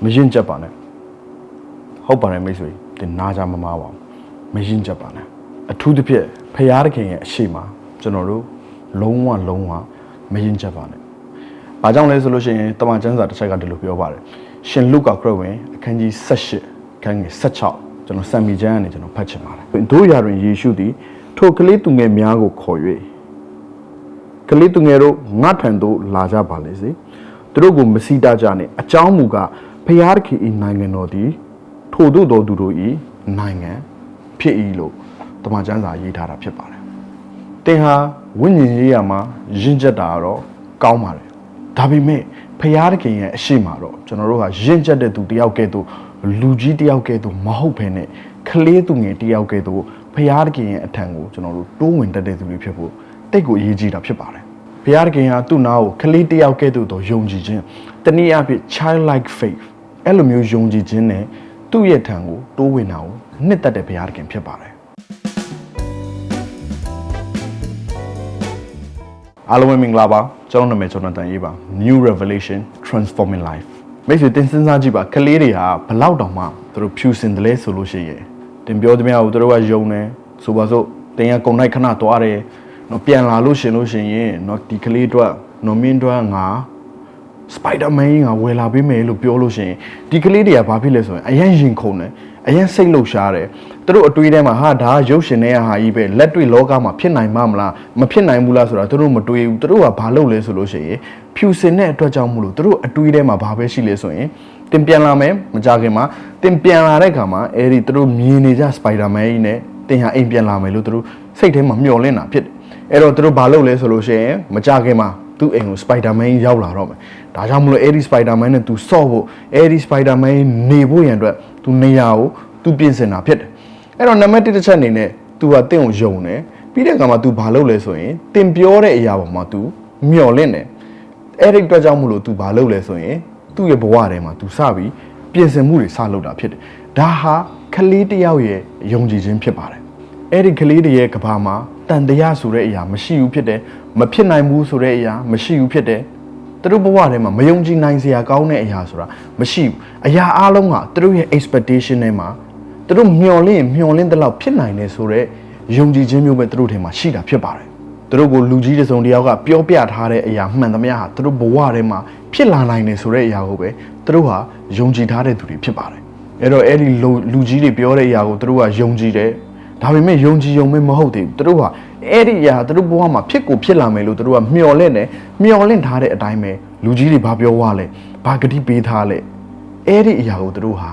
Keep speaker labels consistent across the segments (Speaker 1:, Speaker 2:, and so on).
Speaker 1: မရင်ကြက်ပါနဲ့ဟုတ်ပါတယ်မိတ်ဆွေတင်နာကြမမားပါမရင်ကြက်ပါနဲ့အထူးသဖြင့်ဖရာသခင်ရဲ့အရှိမကျွန်တော်တို့လုံးဝမရင်ကြက်ပါနဲ့ဘာကြောင့်လဲဆိုလို့ရှိရင်တမန်ကျမ်းစာတစ်ချက်ကဒီလိုပြောပါတယ်ရှင်လုကာခရစ်ဝင်အခန်းကြီး18ခန်းကြီး16ကျွန်တော်စံမီကျမ်းကနေကျွန်တော်ဖတ်ချင်ပါတယ်တို့ရာတွင်ယေရှုသည်ထိုကလေးသူငယ်များကိုခေါ်၍ကလေးသူငယ်တို့ငါထံသို့လာကြပါလေစေသူတို့ကိုမစီတာကြနဲ့အကြောင်းမူကားဖရာသခင်၏နိုင်ငံတော်သည်ထိုတို့သောသူတို့၏နိုင်ငံဖြစ်၏လို့တမန်ကျမ်းစာရေးထားတာဖြစ်ပါတယ်သင်ဟာဝိညာဉ်ရေးရမှာယဉ်ကျက်တာတော့ကောင်းပါတယ်ဒါပေမဲ့ဖရာသခင်ရဲ့အရှိမတော့ကျွန်တော်တို့ကယဉ်ကျက်တဲ့သူတယောက်ကဲ့သို့လူကြီးတယောက်ကဲ့သို့မဟုတ်ဘဲနဲ့ကလေးသူငယ်တယောက်ကဲ့သို့ဖရာသခင်ရဲ့အထံကိုကျွန်တော်တို့တိုးဝင်တတ်တဲ့သူတွေဖြစ်ဖို့တိတ်ကိုအရေးကြီးတာဖြစ်ပါတယ်ဖရာသခင်ဟာသူ့နာကိုကလေးတယောက်ကဲ့သို့တော့ယုံကြည်ခြင်းတနည်းအားဖြင့် childlike faith အဲ့လိုမျိုးယုံကြည်ခြင်းနဲ့သူ့ရဲ့ထံကိုတိုးဝင်တာကိုနှစ်သက်တဲ့ဖရာသခင်ဖြစ်ပါတယ်အားလုံးပဲမင်္ဂလာပါကျွန်တော်နာမည်ကျွန်တော်တန်ရေးပါ New Revelation Transforming Life မိတ်ဆွေတင်စဉ်းစားကြည့်ပါကလေးတွေဟာဘလောက်တောင်မှသူတို့ဖြူစင်တယ်လဲဆိုလို့ရှိရင်တင်ပြောသမျှကိုသူတို့ကယုံတယ်ဆိုပါစို့တင်ရကုံနိုင်ခဏသွားတယ်နော်ပြန်လာလို့ရှင်နော်ဒီကလေးတို့နော်မင်းတို့ငါစပိုက်ဒါမန်ကဝယ်လာပေးမယ်လို့ပြောလို့ရှိရင်ဒီကလေးတွေကဘာဖြစ်လဲဆိုရင်အရင်ရင်ခုန်တယ်အရင်စိတ်လှုပ်ရှားတယ်သူတို့အတွေးထဲမှာဟာဒါရုပ်ရှင်တဲ့ဟာကြီးပဲလက်တွေ့လောကမှာဖြစ်နိုင်မှာမလားမဖြစ်နိုင်ဘူးလားဆိုတာသူတို့မတွေးဘူးသူတို့ကဘာလုပ်လဲဆိုလို့ရှိရင်ဖြူစင်တဲ့အတွက်ကြောင့်မလို့သူတို့အတွေးထဲမှာဘာပဲရှိလဲဆိုရင်တင်ပြန်လာမယ်မကြခင်မှာတင်ပြန်လာတဲ့ခါမှာအဲဒီသူတို့မြင်နေကြစပိုက်ဒါမန်ကြီးနဲ့တင်ဟာအိမ်ပြန်လာမယ်လို့သူတို့စိတ်ထဲမှာမျှော်လင့်တာဖြစ်တယ်အဲ့တော့သူတို့ဘာလုပ်လဲဆိုလို့ရှိရင်မကြခင်မှာသူ့အိမ်ကိုစပိုက်ဒါမန်ရောက်လာတော့မယ်ဒါကြောင့်မလို့အဲဒီစပိုက်ဒါမန်နဲ့သူဆော့ဖို့အဲဒီစပိုက်ဒါမန်နေဖို့ရန်အတွက်သူနေရာကိုသူပြင်ဆင်တာဖြစ်တယ်အဲ့တော့နံပါတ်1တစ်ချက်အနေနဲ့သူကတင့်ကိုယုံတယ်ပြီးတဲ့အခါမှာသူဘာလုပ်လဲဆိုရင်တင်ပြောတဲ့အရာပေါ်မှာသူမျှော်လင့်တယ်အဲ့ဒီအတွက်ကြောင့်မလို့သူဘာလုပ်လဲဆိုရင်သူ့ရဲ့ဘဝထဲမှာသူစပြီးပြင်ဆင်မှုတွေစလုပ်တာဖြစ်တယ်ဒါဟာကလေးတစ်ယောက်ရဲ့ယုံကြည်ခြင်းဖြစ်ပါတယ်အဲ့ဒီကလေးတွေရဲ့ကဘာမှာတန်တရားဆိုတဲ့အရာမရှိဘူးဖြစ်တယ်မဖြစ်နိုင်ဘူးဆိုတဲ့အရာမရှိဘူးဖြစ်တယ်သူတို့ဘဝထဲမှာမယုံကြည်နိုင်စရာကောင်းတဲ့အရာဆိုတာမရှိဘူးအရာအလုံးကသူတို့ရဲ့ expectation ထဲမှာသူတို့မျှော်လင့်တဲ့လောက်ဖြစ်နိုင်တယ်ဆိုတော့ယုံကြည်ခြင်းမျိုးပဲသူတို့ထဲမှာရှိတာဖြစ်ပါတယ်သူတို့ကိုလူကြီးတစ်စုံတစ်ယောက်ကပြောပြထားတဲ့အရာမှန်သမျှဟာသူတို့ဘဝထဲမှာဖြစ်လာနိုင်တယ်ဆိုတဲ့အရာကိုပဲသူတို့ဟာယုံကြည်ထားတဲ့သူတွေဖြစ်ပါတယ်အဲ့တော့အဲ့ဒီလူကြီးတွေပြောတဲ့အရာကိုသူတို့ကယုံကြည်တယ်ဒါပေမဲ့ယုံကြည်ယုံမဟုတ်သေးဘူးသူတို့ဟာအဲ့ဒီအရာသူတို့ဘဝမှာဖြစ်လာမယ်လို့သူတို့ကမျှော်လင့်ထားတဲ့အတိုင်းပဲလူကြီးတွေဘာပြောွားလဲဘာဂတိပေးထားလဲအဲ့ဒီအရာကိုသူတို့ဟာ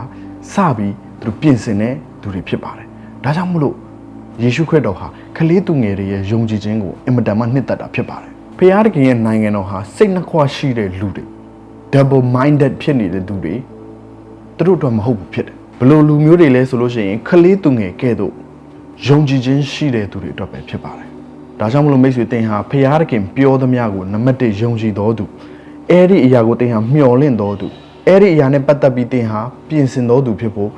Speaker 1: စပြီးသူတို့ပြင်ဆင်တဲ့သူတွေဖြစ်ပါတယ်ဒါကြောင့်မလို့ယေရှုခရစ်တော်ဟာကလေးသူငယ်တွေရဲ့ယုံကြည်ခြင်းကိုအင်မတန်မှနှစ်သက်တာဖြစ်ပါတယ်ဖခင်သခင်ရဲ့နိုင်ငံတော်ဟာစိတ်နှခွရှိတဲ့လူတွေ double minded ဖြစ်နေတဲ့သူတွေသူတို့တော့မဟုတ်ဘူးဖြစ်တယ်ဘယ်လိုလူမျိုးတွေလဲဆိုလို့ရှိရင်ကလေးသူငယ်ကဲ့သို့ယုံကြည်ခြင်းရှိတဲ့သူတွေအတွက်ပဲဖြစ်ပါတယ်ဒါကြောင့်မလို့မိတ်ဆွေတင်ဟာဖခင်သခင်ပြောသမျှကိုနံပါတ်1ယုံကြည်တော်သူအဲ့ဒီအရာကိုတင်ဟာမျှော်လင့်တော်သူအဲ့ဒီအရာနဲ့ပတ်သက်ပြီးတင်ဟာပြင်ဆင်တော်သူဖြစ်ဖို့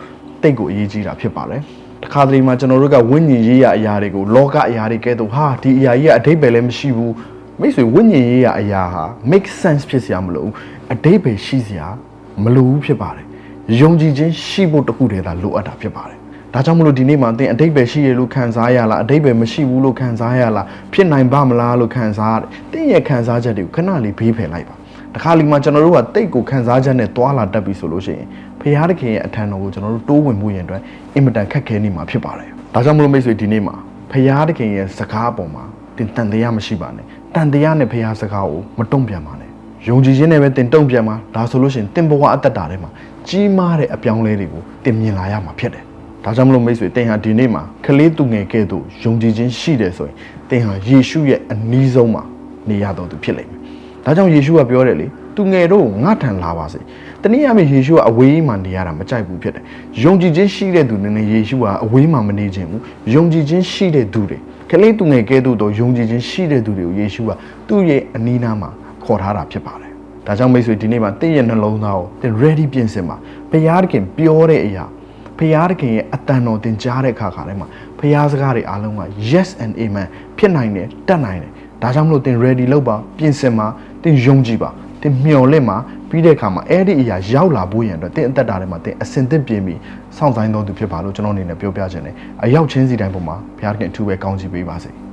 Speaker 1: တိတ်ကိုအရေးကြီးတာဖြစ်ပါတယ်တခါတလေမှာကျွန်တော်တို့ကဝိညာဉ်ရေးရာအရာတွေကိုလောကအရာတွေကဲတော့ဟာဒီအရာကြီးကအဓိပ္ပာယ်လည်းမရှိဘူးမိတ်ဆွေဝိညာဉ်ရေးရာအရာဟာ make sense ဖြစ်စရာမလိုဘူးအဓိပ္ပာယ်ရှိစရာမလိုဘူးဖြစ်ပါတယ်ယုံကြည်ခြင်းရှိဖို့တခုတည်းသာလိုအပ်တာဖြစ်ပါတယ်ဒါကြောင့်မလို့ဒီနေ့မှာသင်အဓိပ္ပာယ်ရှိရလို့ခံစားရလားအဓိပ္ပာယ်မရှိဘူးလို့ခံစားရလားဖြစ်နိုင်ပါမလားလို့ခံစားရတယ်သင်ရဲ့ခံစားချက်တွေကိုခဏလေးဘေးဖယ်လိုက်ပါတခါလီမှာကျွန်တော်တို့ကတိတ်ကိုခံစားချက်နဲ့တွာလာတတ်ပြီဆိုလို့ရှိရင်ဖခင်သခင်ရဲ့အထံတော်ကိုကျွန်တော်တို့တိုးဝင်မှုရင်အတွက်အင်မတန်ခက်ခဲနေမှာဖြစ်ပါတယ်ဒါကြောင့်မလို့မိတ်ဆွေဒီနေ့မှာဖခင်သခင်ရဲ့စကားအပေါ်မှာတင်တန်တရားမရှိပါနဲ့တန်တရားနဲ့ဖခင်စကားကိုမတုံ့ပြန်ပါနဲ့ယုံကြည်ခြင်းနဲ့ပဲတင်တုံ့ပြန်ပါဒါဆိုလို့ရှိရင်တင်ဘဝအသက်တာထဲမှာကြီးမားတဲ့အပြောင်းလဲတွေကိုတင်မြင်လာရမှာဖြစ်တယ်ဒါကြောင့်မလို့မိတ်ဆွေတင်ဟာဒီနေ့မှာကလေးသူငယ်ကဲ့သို့ယုံကြည်ခြင်းရှိတယ်ဆိုရင်တင်ဟာယေရှုရဲ့အနီးဆုံးမှာနေရတော်သူဖြစ်လိမ့်မယ်ဒါကြောင့်ယေရှုကပြောတယ်လေသူငယ်တို့ငါထံလာပါစေတနည်းအားဖြင့်ယေရှုကအဝေးမှနေရတာမကြိုက်ဘူးဖြစ်တယ်ယုံကြည်ခြင်းရှိတဲ့သူနဲ့ယေရှုကအဝေးမှမနေခြင်းဘူးယုံကြည်ခြင်းရှိတဲ့သူတွေကလေးသူငယ်ကဲ့သို့တော့ယုံကြည်ခြင်းရှိတဲ့သူတွေကိုယေရှုကသူ့ရဲ့အနီးနားမှာခေါ်ထားတာဖြစ်ပါတယ်ဒါကြောင့်မိတ်ဆွေဒီနေ့မှာတင့်ရဲ့နှလုံးသားကိုတင် ready ပြင်ဆင်ပါဘုရားသခင်ပြောတဲ့အရာဘုရားသခင်ရဲ့အတန်တော်တင်ကြားတဲ့အခါထဲမှာဘုရားစကားတွေအားလုံးက yes and amen ဖြစ်နိုင်တယ်တတ်နိုင်တယ်ဒါကြောင့်မလို့တင် ready လုပ်ပါပြင်ဆင်ပါတင်ယုံကြည်ပါတ တင်မျော်လင့်မှာပြီးတဲ့အခါမှာအဲ့ဒီအရာရောက်လာဖို့ရန်အတွက်တင်အသက်တာထဲမှာတင်အစင်သင့်ပြင်ပြီးစောင့်ဆိုင်တော်သူဖြစ်ပါလို့ကျွန်တော်အနေနဲ့ပြောပြချင်တယ်အရောက်ချင်းစီတိုင်းပေါ်မှာဘုရားသခင်အထူးပဲကောင်းချီးပေးပါစေ